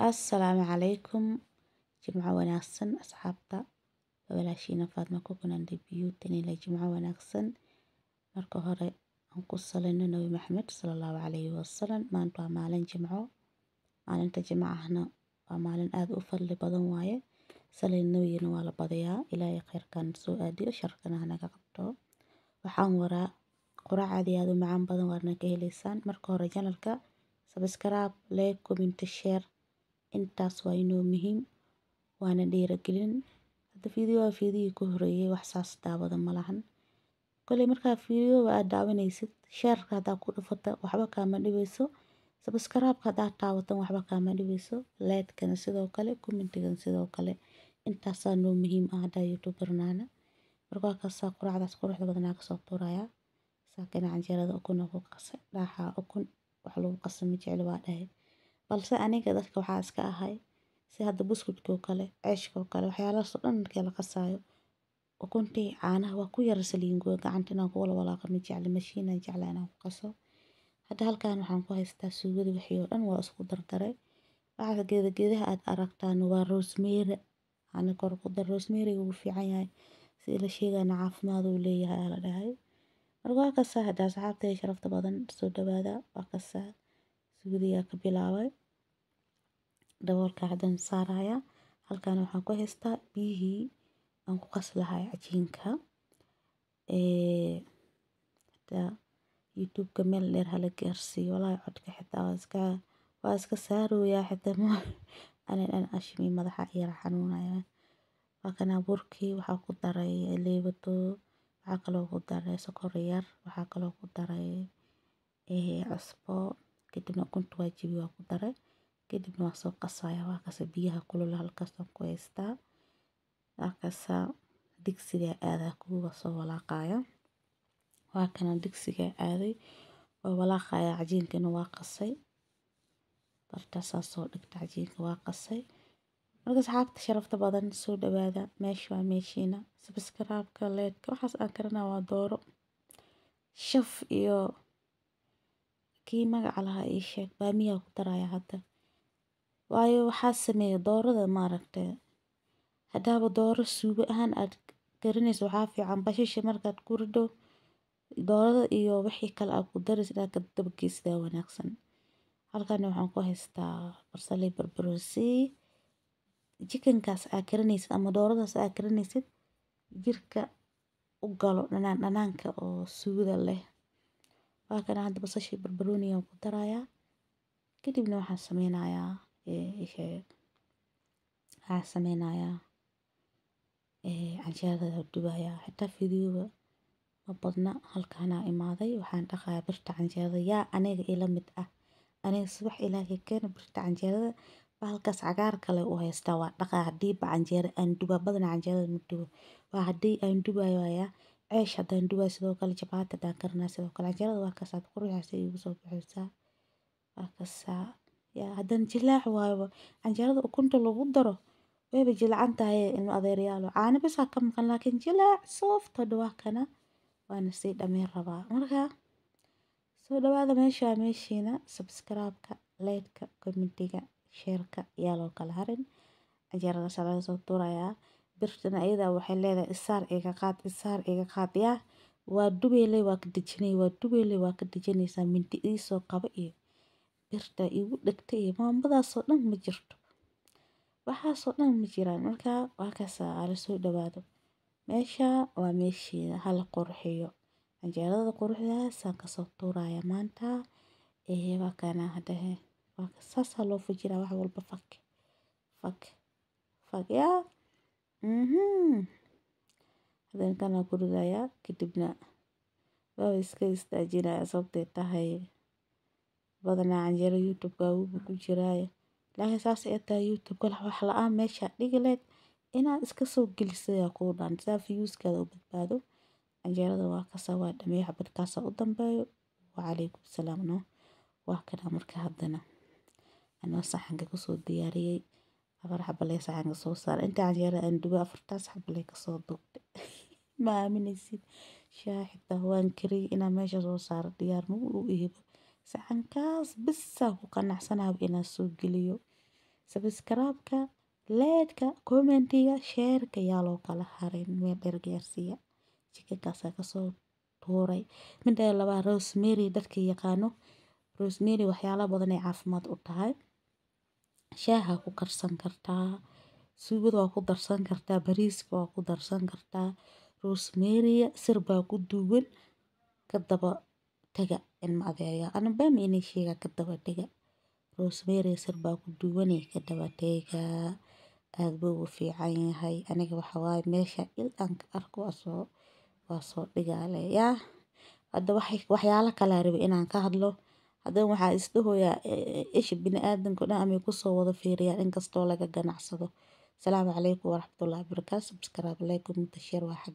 Assalaamu calaykum jimco wanaagsan asxaabta walaashiina Faatma Kukunan Beauty inay jimco wanaagsan marka hore aan ku salino Nabi Maxamed sallallahu alayhi wasallam maanta waa maalin jimco maalinta jimcahana waa maalin aad u fadli badan waaye salin nabiyina waa la badayaa ilaahay khayrkan soo aadiyo sharkana hanaga qabto waxaan waraa quraacad aad u macaan badan waarna ka helaysaan marka hore channelka subscribe like comment share intaas waa inoo muhiim waana dhiirigelin hada fiidiyoo ku horeeyay wax saas daawada ma lahan kolay markaa fiidiyoo aad daawanaysid share-ka hadaa ku dhufata waxba kaama dhibeyso subscribe-ka hadaa taawatan waxba kaama dhibeyso like-kana sidoo kale comment-gana sidoo kale intaasaa noo muhiim ah hadaa youtuber-naana marka waa kasaa quraacdaas quruxda badanaa kasoo tuurayaa saakana canjeerada ukun ku qasay dhaaxa ukun wax lagu qasay ma jecli waa dhahay balse aniga dadka waxaa iska ahay si hadda buskudka oo kale ceeshka oo kale waxyaalahaas oo dhan markii la qasaayo ukuntii caanaha waa ku yar saliingo gacanta inaan ku wala walaaqa ma jecli mashiin aan jeclaa inaan ku qaso hadda halkaan waxaan ku haystaa suugada wixii oo dhan waa isku dardaray waxa geedaha aad aragtaan waa rosemary ana kor ku dar rosemary uu fiican yahay si la sheegana caafimaad uu leeyahay la dhahay marka waa kasaa hadda asxaabta sharafta badan soo dhawaada waa kasaa suugadiya ka bilaabay daboolka hadan saaraya halkaan waxaan ku haystaa biyihii aan ku qas lahay cajiinka hada youtube-ka meel dheer hala gaarsiiyo walaahi codka xitaa waa iska saarooyaa xitaa ma ani dhan ashmi madaxa yara xanuunaya waa kana burkii waxaa ku daray leebato waxaa kaloo ku daray sokor yar waxaa kaloo ku daray cusbo kadibna ukunta waa jabi waa ku daray kadibna waa soo qasaya waa kasa biyaha kulul halkaas aan ku haystaa waa kasa digsiga aadaa kuwa soo walaaqaya waa kana digsiga aaday waa walaaqaya cajiinkana waa qasay bartaasaa soo dhigta cajiinka waa qasay marka asxaabta sharafta badan soo dhawaada meesha waa meeshiina subscribe-ka like waxaas aan karanaa waa dooro shaf iyo kii magaca lahaa ii sheeg baamiyaa ku daraya hadda waayo waxaa sameeya doorada maaragtay hadaaba dooro suugo ahaan aad karinayso waxaa fiican basasha markaad ku rido doorada iyo wixii kale aad ku daraysid inaad ka dabageysidaa wanaagsan halkan waxaan ku haystaa basal iyo barbarooni chickenkaas aad karinaysid ama dooradaas aad karinaysid jirka u galo dhanaanka oo suugada leh waa kana hadda basasha barbarooni aan ku darayaa kadibna waxaan sameynayaa canjeerada dubayaa xitaa fiidiyooga ma badna halkaanaa imaaday waxaan dhaqayaa birta canjeerada yaa aniga ila mid ah aniga subax ilaahay keena birta canjeerada bahalkaas cagaar kale u haystaa waa dhaqaa haddii ba canjeero aan dubaa badana canjeerada ma dubo waa haddii aan dubayo ayaa ceesh haddaan dubayo sidoo kale jabaati haddaan karinaa sidoo kale canjeerada waa kasaad quruxaasa igu soo baxaysaa waa kasaa yaa haddana jilaac waayo canjeerada ukunta lagu daro wayba jilcan tahay ilmo adeeryaalo caano bisaa ka maqan laakiin jilaac soft hadda waa kana waana sii dhammeyn rabaa marka soo dhawaada meesha waa meeshiina subscribe-ka like-ka comment-ga share-ka yaa loo kala harin canjeeradaas laga soo tuurayaa birtana iyada waxay leedahay isaar iga qaad yaa waa dubeelay waa ka dejinay waa dubeelay waa ka dejinaysaa minti iisoo qaba iyo birta igu dhagtay iyo maambadaasoo dhan ma jirto waxaasoo dhan ma jiraan marka waa kasaa ala soo dhawaado meesha waa meeshiina hala qurxiyo canjeerada quruxdaasaan kasoo tuuraya maanta waa kana hadda waa saasaa loo fujiraa wax walba fak yaa hadan kana ku ridayaa kadibna waa iska istaajinaya sababtay tahay badanaa canjeero youtube-ka wuxuu ku jiraaye laakiin saas ay tahay youtube-ka wax la-aan meesha dhigi leed inaad iska soo gelisay kuu dhan saa views-kaada u badbaado canjeerada waa kasaa waa dhameey xabadkaasa u dambeeyo wacalaykum salaam no waa kana marka haddana anoo saxanka kusoo diyaariyey afar xabalee saxanka soo saaray inta canjeerada aan duba afartaas xabalee kasoo duubtay ma aaminaysid shaaxitaa waan kariyey inaan meesha soo saaro diyaar ma u ihibo saxankaas bisaa ku qanacsanaaba inaan soo geliyo Subscribe-ka, like-ka, comment-iga, share-ka yaa loo kala harin meel dheer gaarsiiya. Chicken-kaas ka soo tuuray. Midda labaad rosemary dadka yaqaano. Rosemary waxyaalo badan ay caafimaad u tahay. Shaaha ku karsan kartaa, suugada waa ku darsan kartaa, bariiska waa ku darsan kartaa. Rosemary sir baa ku duugan ka daba taga ilma adeerya. Ana baa inay sheega ka daba taga. Rosemary sir baa ku duugan ka daba taga. Aad buu u fiican yahay. Aniga waxa waaye meesha il aan ka arko waa soo dhigaaley yaa. Hadda waxyaalo kala rabi inaan ka hadlo. Haddana waxaa isdhahooya ish bini'aadanka dhan ama ku soo wada fiiriyaan in kastoo laga ganacsado. Salaamu calaykum waraxmatullaahi wabarakaatuh. Subscribe, like, comment, share waa xag.